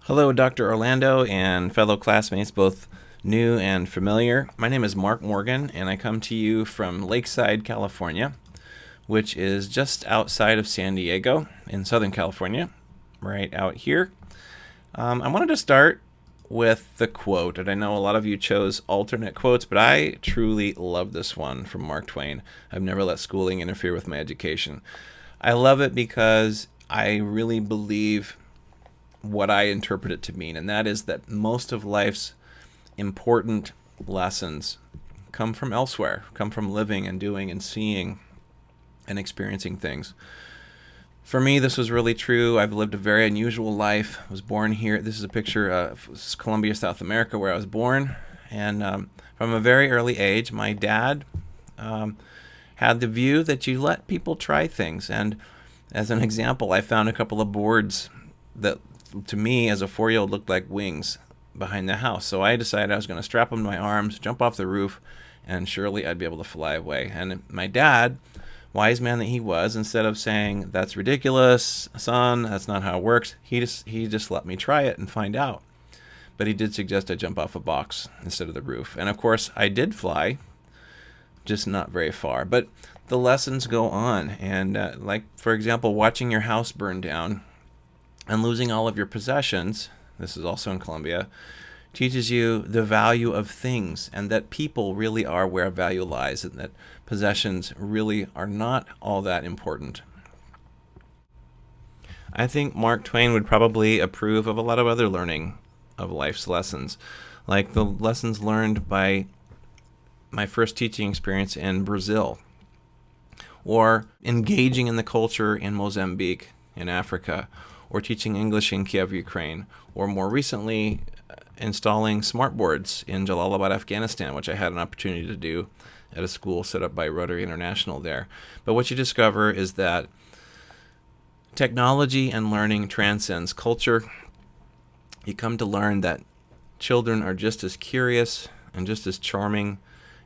Hello, Dr. Orlando and fellow classmates, both new and familiar. My name is Mark Morgan, and I come to you from Lakeside, California, which is just outside of San Diego in Southern California, right out here. I wanted to start with the quote, and I know a lot of you chose alternate quotes, but I truly love this one from Mark Twain. I've never let schooling interfere with my education. I love it because I really believe what I interpret it to mean, and that is that most of life's important lessons come from elsewhere, come from living and doing and seeing and experiencing things. For me, this was really true. I've lived a very unusual life. I was born here. This is a picture of Colombia, South America, where I was born. And from a very early age, my dad had the view that you let people try things. And as an example, I found a couple of boards that to me as a 4-year-old looked like wings behind the house. So I decided I was going to strap them to my arms, jump off the roof, and surely I'd be able to fly away. And my dad, wise man that he was, instead of saying, "That's ridiculous, son, that's not how it works," he just let me try it and find out. But he did suggest I jump off a box instead of the roof. And of course, I did fly, just not very far. But the lessons go on. And like, for example, watching your house burn down and losing all of your possessions, this is also in Colombia, teaches you the value of things and that people really are where value lies and that possessions really are not all that important. I think Mark Twain would probably approve of a lot of other learning of life's lessons, like the lessons learned by my first teaching experience in Brazil, or engaging in the culture in Mozambique, in Africa, or teaching English in Kiev, Ukraine, or more recently installing smartboards in Jalalabad, Afghanistan, which I had an opportunity to do at a school set up by Rotary International there. But what you discover is that technology and learning transcends culture. You come to learn that children are just as curious and just as charming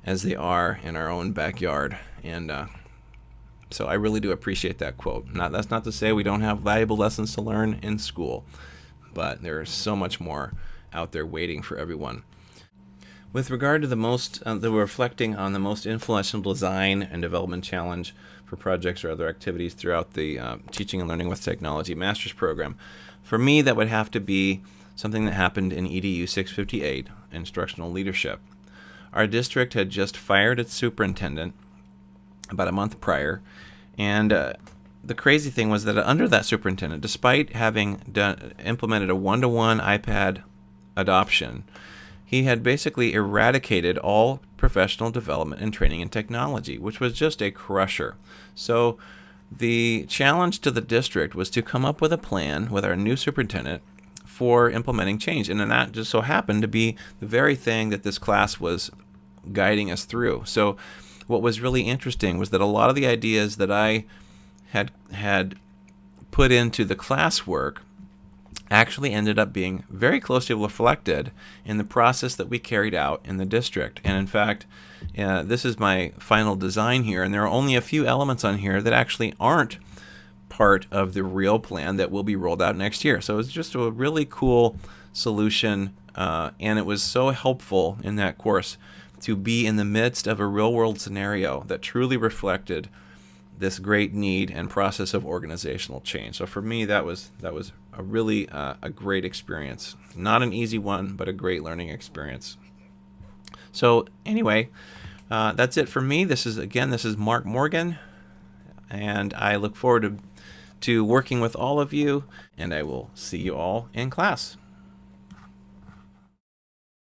as they are in our own backyard. And so I really do appreciate that quote. That's not to say we don't have valuable lessons to learn in school, but there is so much more out there waiting for everyone. With regard to the reflecting on the most influential design and development challenge for projects or other activities throughout the Teaching and Learning with Technology Master's Program, for me that would have to be something that happened in EDU-698, Instructional Leadership. Our district had just fired its superintendent about a month prior, and the crazy thing was that under that superintendent, despite having implemented a one-to-one iPad adoption, he had basically eradicated all professional development and training in technology, which was just a crusher. So the challenge to the district was to come up with a plan with our new superintendent for implementing change, and then that just so happened to be the very thing that this class was guiding us through. So what was really interesting was that a lot of the ideas that I had put into the classwork actually ended up being very closely reflected in the process that we carried out in the district. And in fact, this is my final design here, and there are only a few elements on here that actually aren't part of the real plan that will be rolled out next year. So it's just a really cool solution, and it was so helpful in that course to be in the midst of a real-world scenario that truly reflected this great need and process of organizational change. So for me, that was a really a great experience. Not an easy one, but a great learning experience. So anyway, that's it for me. This is Mark Morgan, and I look forward to working with all of you, and I will see you all in class.